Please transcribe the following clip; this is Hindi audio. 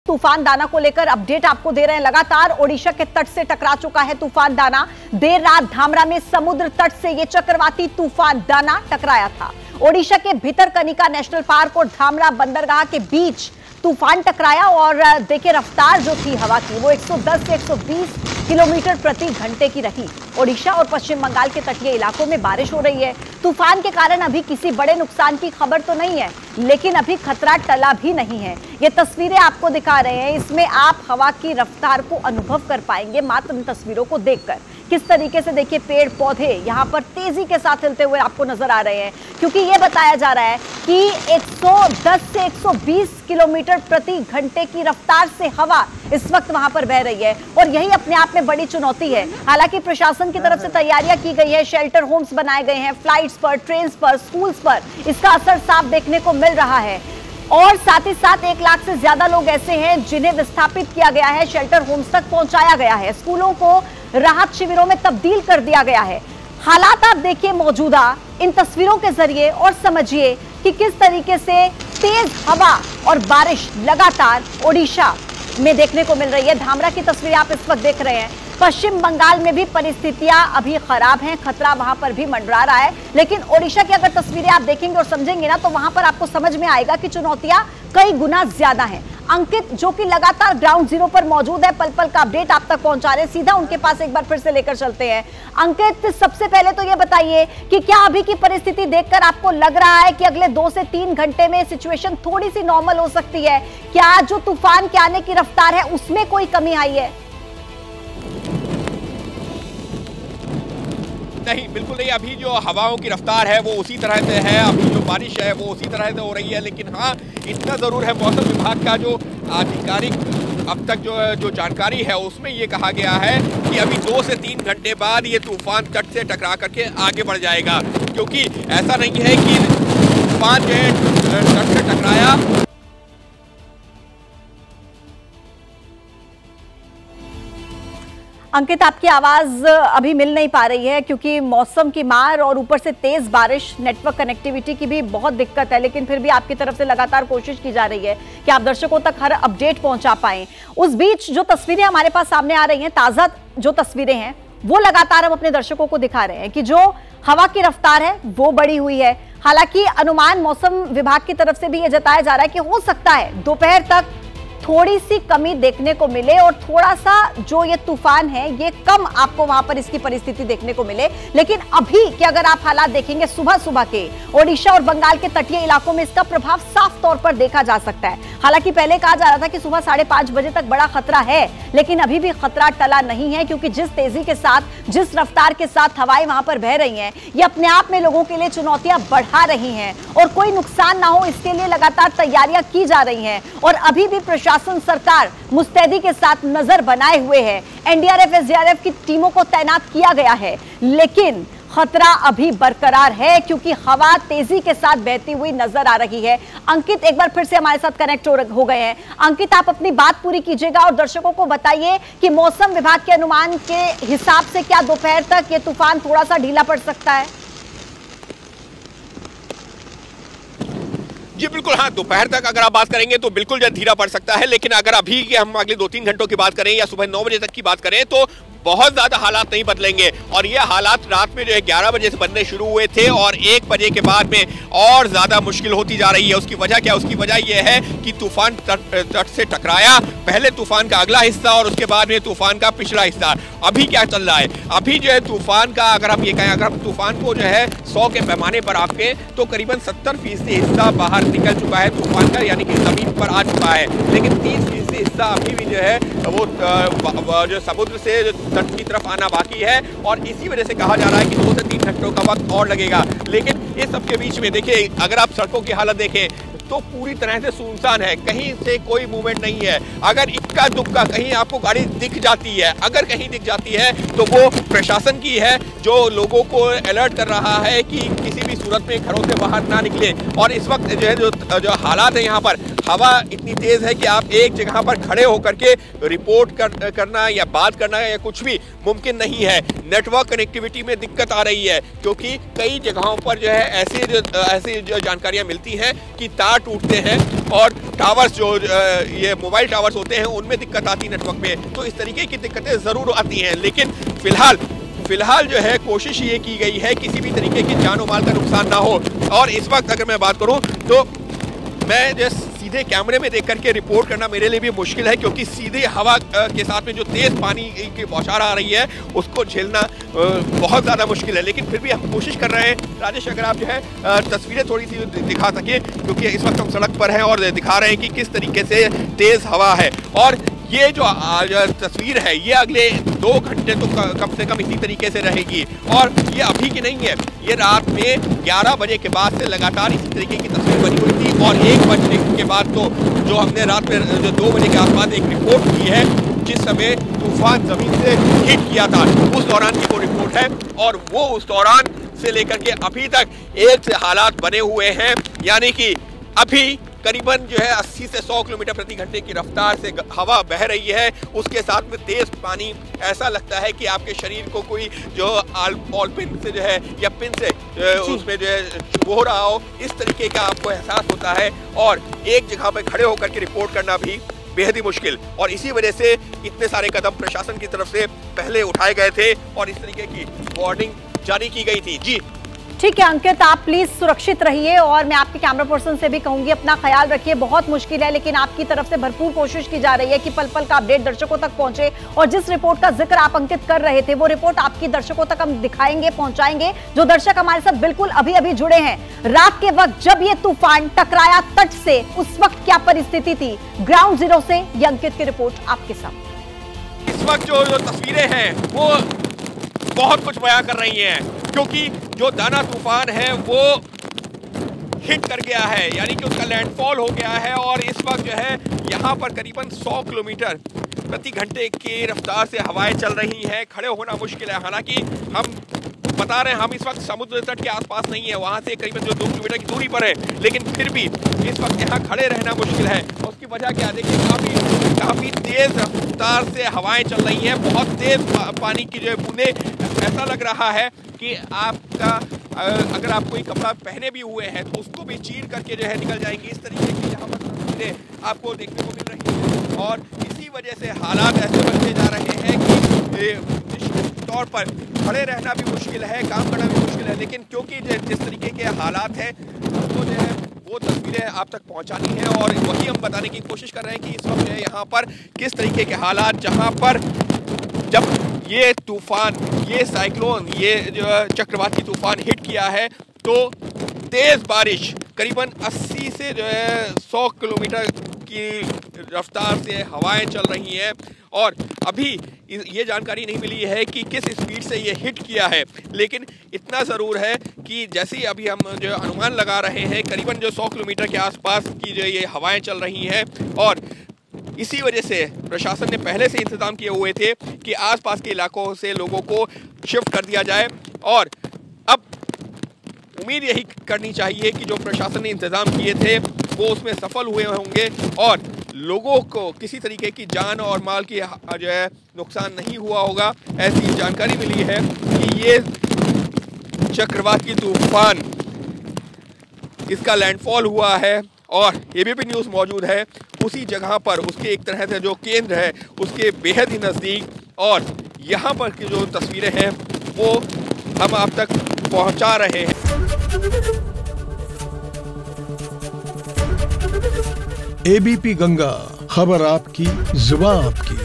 तूफान दाना को लेकर अपडेट आपको दे रहे हैं। लगातार ओडिशा के तट से टकरा चुका है तूफान दाना। देर रात धामरा में समुद्र तट से यह चक्रवाती तूफान दाना टकराया था। ओडिशा के भितरकनिका नेशनल पार्क और धामरा बंदरगाह के बीच तूफान टकराया और देखिए रफ्तार जो थी हवा की वो 110 से 120 किलोमीटर प्रति घंटे की रही। ओडिशा और पश्चिम बंगाल के तटीय इलाकों में बारिश हो रही है। तूफान के कारण अभी किसी बड़े नुकसान की खबर तो नहीं है, लेकिन अभी खतरा टला भी नहीं है। ये तस्वीरें आपको दिखा रहे हैं, इसमें आप हवा की रफ्तार को अनुभव कर पाएंगे मात्र इन तस्वीरों को देखकर। किस तरीके से देखिए पेड़ पौधे यहाँ पर तेजी के साथ हिलते हुए आपको नजर आ रहे हैं, क्योंकि ये बताया जा रहा है कि 110 से 120 किलोमीटर प्रति घंटे की रफ्तार से हवा इस वक्त वहां पर बह रही है और यही अपने आप में बड़ी चुनौती है। हालांकि प्रशासन की तरफ से तैयारियां की गई है, शेल्टर होम्स बनाए गए हैं, फ्लाइट्स पर, ट्रेन पर, स्कूल्स पर इसका असर साफ देखने को मिल रहा है। और साथ ही साथ 1 लाख से ज्यादा लोग ऐसे हैं जिन्हें विस्थापित किया गया है, शेल्टर होम्स तक पहुंचाया गया है, स्कूलों को राहत शिविरों में तब्दील कर दिया गया है। हालात आप देखिए मौजूदा इन तस्वीरों के जरिए और समझिए कि किस तरीके से तेज हवा और बारिश लगातार ओडिशा में देखने को मिल रही है। धामरा की तस्वीरें आप इस वक्त देख रहे हैं। पश्चिम बंगाल में भी परिस्थितियां अभी खराब हैं, खतरा वहां पर भी मंडरा रहा है, लेकिन ओडिशा की अगर तस्वीरें आप देखेंगे और समझेंगे ना तो वहां पर आपको समझ में आएगा कि चुनौतियां कई गुना ज्यादा हैं। अंकित जो कि लगातार ग्राउंड जीरो पर मौजूद है, पल पल का अपडेट आप तक पहुंचा रहे हैं, सीधा उनके पास एक बार फिर से लेकर चलते हैं। अंकित, सबसे पहले तो ये बताइए कि क्या अभी की परिस्थिति देखकर आपको लग रहा है कि अगले 2 से 3 घंटे में सिचुएशन थोड़ी सी नॉर्मल हो सकती है? क्या जो तूफान के आने की रफ्तार है उसमें कोई कमी आई है? नहीं, बिल्कुल नहीं। अभी जो हवाओं की रफ्तार है वो उसी तरह से है, अभी जो बारिश है वो उसी तरह से हो रही है। लेकिन हाँ, इतना ज़रूर है, मौसम विभाग का जो आधिकारिक अब तक जो जानकारी है उसमें ये कहा गया है कि अभी 2 से 3 घंटे बाद ये तूफान तट से टकरा करके आगे बढ़ जाएगा, क्योंकि ऐसा नहीं है कि तूफान जो है तट से टकराया। अंकित, आपकी आवाज अभी मिल नहीं पा रही है क्योंकि मौसम की मार और ऊपर से तेज बारिश, नेटवर्क कनेक्टिविटी की भी बहुत दिक्कत है, लेकिन फिर भी आपकी तरफ से लगातार कोशिश की जा रही है कि आप दर्शकों तक हर अपडेट पहुंचा पाएं। उस बीच जो तस्वीरें हमारे पास सामने आ रही हैं, ताजा जो तस्वीरें हैं वो लगातार हम अपने दर्शकों को दिखा रहे हैं कि जो हवा की रफ्तार है वो बढ़ी हुई है। हालांकि अनुमान मौसम विभाग की तरफ से भी यह जताया जा रहा है कि हो सकता है दोपहर तक थोड़ी सी कमी देखने को मिले और थोड़ा सा जो ये तूफान है ये कम आपको वहां पर इसकी परिस्थिति देखने को मिले। लेकिन अभी के अगर आप हालात देखेंगे सुबह सुबह के ओडिशा और बंगाल के तटीय इलाकों में इसका प्रभाव साफ तौर पर देखा जा सकता है। हालांकि पहले कहा जा रहा था कि सुबह 5:30 बजे तक बड़ा खतरा है, लेकिन अभी भी खतरा टला नहीं है, क्योंकि जिस तेजी के साथ, जिस रफ्तार के साथ हवाएं वहां पर बह रही हैं, ये अपने आप में लोगों के लिए चुनौतियां बढ़ा रही हैं और कोई नुकसान ना हो इसके लिए लगातार तैयारियां की जा रही हैं। और अभी भी प्रशासन, सरकार मुस्तैदी के साथ नजर बनाए हुए है। एनडीआरएफ, एसडीआरएफ की टीमों को तैनात किया गया है, लेकिन खतरा अभी बरकरार है क्योंकि हवा तेजी के साथ बहती हुई नजर आ रही है। अंकित एक बार फिर से हमारे साथ कनेक्ट हो गए हैं। अंकित, आप अपनी बात पूरी कीजिएगा और दर्शकों को बताइए कि मौसम विभाग के अनुमान के हिसाब से क्या दोपहर तक ये तूफान थोड़ा सा ढीला पड़ सकता है? जी बिल्कुल, हाँ, दोपहर तक अगर आप बात करेंगे तो बिल्कुल जो धीरा पड़ सकता है। लेकिन अगर अभी के हम अगले 2-3 घंटों की बात करें या सुबह 9 बजे तक की बात करें तो बहुत ज्यादा हालात नहीं बदलेंगे। और ये हालात रात में जो है 11 बजे से बनने शुरू हुए थे और 1 बजे के बाद में और ज्यादा मुश्किल होती जा रही है। उसकी वजह क्या? उसकी वजह यह है कि तूफान तट से टकराया, पहले तूफान का अगला हिस्सा और उसके बाद में तूफान का पिछला हिस्सा। अभी क्या चल रहा है? अभी जो है तूफान का अगर हम ये कहें, अगर हम तूफान को जो है 100 के पैमाने पर आपके तो करीबन 70% हिस्सा बाहर निकल चुका है तूफान का, यानी कि जमीन पर आ चुका है। लेकिन 30% हिस्सा अभी भी जो है वो जो समुद्र से तट की तरफ आना बाकी है और इसी वजह से कहा जा रहा है कि 2 से 3 घंटों का वक्त और लगेगा। लेकिन इस सब के बीच में देखिए, अगर आप सड़कों की हालत देखें तो पूरी तरह से सुनसान है, कहीं से कोई मूवमेंट नहीं है। अगर इक्का दुक्का कहीं आपको गाड़ी दिख जाती है, अगर कहीं दिख जाती है तो वो प्रशासन की है जो लोगों को अलर्ट कर रहा है कि किसी भी सूरत में घरों से बाहर ना निकले। और इस वक्त जो है जो हालात है यहाँ पर, हवा इतनी तेज है कि आप एक जगह पर खड़े होकर के रिपोर्ट करना या बात करना या कुछ भी मुमकिन नहीं है। नेटवर्क कनेक्टिविटी में दिक्कत आ रही है क्योंकि कई जगहों पर जो है ऐसी जो जानकारियां मिलती हैं कि तार टूटते हैं और टावर्स जो ये मोबाइल टावर्स होते हैं उनमें दिक्कत आती है नेटवर्क में, तो इस तरीके की दिक्कतें ज़रूर आती हैं। लेकिन फिलहाल जो है कोशिश ये की गई है किसी भी तरीके की जान और माल का नुकसान ना हो। और इस वक्त अगर मैं बात करूं तो मैं जो सीधे कैमरे में देख करके रिपोर्ट करना मेरे लिए भी मुश्किल है, क्योंकि सीधे हवा के साथ में जो तेज पानी की बौछार आ रही है उसको झेलना बहुत ज़्यादा मुश्किल है। लेकिन फिर भी हम कोशिश कर रहे हैं। राजेश, अगर आप जो है तस्वीरें थोड़ी सी दिखा सके, क्योंकि इस वक्त हम सड़क पर हैं और दिखा रहे हैं कि किस तरीके से तेज हवा है। और ये जो तस्वीर है ये अगले 2 घंटे तो कम से कम इसी तरीके से रहेगी। और ये अभी की नहीं है, ये रात में 11 बजे के बाद से लगातार इसी तरीके की तस्वीर बनी हुई थी। और 1 बजने के बाद तो जो हमने रात में जो 2 बजे के आसपास एक रिपोर्ट की है, जिस समय तूफान जमीन से हिट किया था, उस दौरान की वो रिपोर्ट है। और वो उस दौरान से लेकर के अभी तक एक से हालात बने हुए हैं, यानी कि अभी करीबन जो है 80 से 100 किलोमीटर प्रति घंटे की रफ्तार से हवा बह रही है। उसके साथ में तेज पानी, ऐसा लगता है कि आपके शरीर को कोई जो ऑलपिन से जो है या पिन से उसमें जो है हो रहा हो, इस तरीके का आपको एहसास होता है। और एक जगह पर खड़े होकर के रिपोर्ट करना भी बेहद ही मुश्किल। और इसी वजह से इतने सारे कदम प्रशासन की तरफ से पहले उठाए गए थे और इस तरीके की वार्निंग जारी की गई थी। जी ठीक है अंकित, आप प्लीज सुरक्षित रहिए और मैं आपके कैमरा पर्सन से भी कहूंगी अपना ख्याल रखिए। बहुत मुश्किल है, लेकिन आपकी तरफ से भरपूर कोशिश की जा रही है कि पल पल का अपडेट दर्शकों तक पहुंचे। और जिस रिपोर्ट का जिक्र आप अंकित कर रहे थे, वो रिपोर्ट आपकी दर्शकों तक हम दिखाएंगे, पहुंचाएंगे। जो दर्शक हमारे साथ बिल्कुल अभी अभी जुड़े हैं, रात के वक्त जब ये तूफान टकराया तट से, उस वक्त क्या परिस्थिति थी, ग्राउंड जीरो से ये अंकित की रिपोर्ट आपके साथ। इस वक्त जो तस्वीरें हैं वो बहुत कुछ बयां कर रही हैं, क्योंकि जो दाना तूफान है वो हिट कर गया है, यानी कि उसका लैंडफॉल हो गया है। और इस वक्त जो है यहाँ पर करीबन 100 किलोमीटर प्रति घंटे की रफ्तार से हवाएं चल रही हैं। खड़े होना मुश्किल है। हालांकि हम बता रहे हैं हम इस वक्त समुद्र तट के आसपास नहीं है, वहाँ से करीबन जो 2 किलोमीटर की दूरी पर है, लेकिन फिर भी इस वक्त यहाँ खड़े रहना मुश्किल है। उसकी वजह क्या, देखिए काफ़ी तेज रफ्तार से हवाएं चल रही हैं, बहुत तेज पानी की जो बूंदे, ऐसा लग रहा है कि आपका अगर आप कोई कपड़ा पहने भी हुए हैं तो उसको भी चीर करके जो है निकल जाएंगे। इस तरीके की यहाँ पर तस्वीरें आपको देखने को मिल रही हैं। और इसी वजह से हालात ऐसे बनते जा रहे हैं कि निश्चित तौर पर खड़े रहना भी मुश्किल है, काम करना भी मुश्किल है। लेकिन क्योंकि जिस तरीके के हालात हैं, तो जो है वो तस्वीरें आप तक पहुंचानी है और वही हम बताने की कोशिश कर रहे हैं कि इस वक्त जो है यहाँ पर किस तरीके के हालात, जहाँ पर जब ये तूफान, ये साइक्लोन, ये जो चक्रवाती तूफान हिट किया है, तो तेज़ बारिश करीबन 80 से जो है 100 किलोमीटर की रफ्तार से हवाएं चल रही हैं। और अभी ये जानकारी नहीं मिली है कि किस स्पीड से ये हिट किया है, लेकिन इतना ज़रूर है कि जैसे ही अभी हम जो अनुमान लगा रहे हैं, करीबन जो 100 किलोमीटर के आसपास की जो ये हवाएं चल रही हैं। और इसी वजह से प्रशासन ने पहले से इंतज़ाम किए हुए थे कि आसपास के इलाकों से लोगों को शिफ्ट कर दिया जाए। और अब उम्मीद यही करनी चाहिए कि जो प्रशासन ने इंतज़ाम किए थे वो उसमें सफल हुए होंगे और लोगों को किसी तरीके की जान और माल की जो है नुकसान नहीं हुआ होगा। ऐसी जानकारी मिली है कि ये चक्रवाती तूफान, इसका लैंडफॉल हुआ है और एबीपी न्यूज़ मौजूद है उसी जगह पर, उसके एक तरह से जो केंद्र है उसके बेहद ही नज़दीक। और यहाँ पर की जो तस्वीरें हैं वो हम आप तक पहुँचा रहे हैं। एबीपी गंगा, खबर आपकी, जुबान आपकी।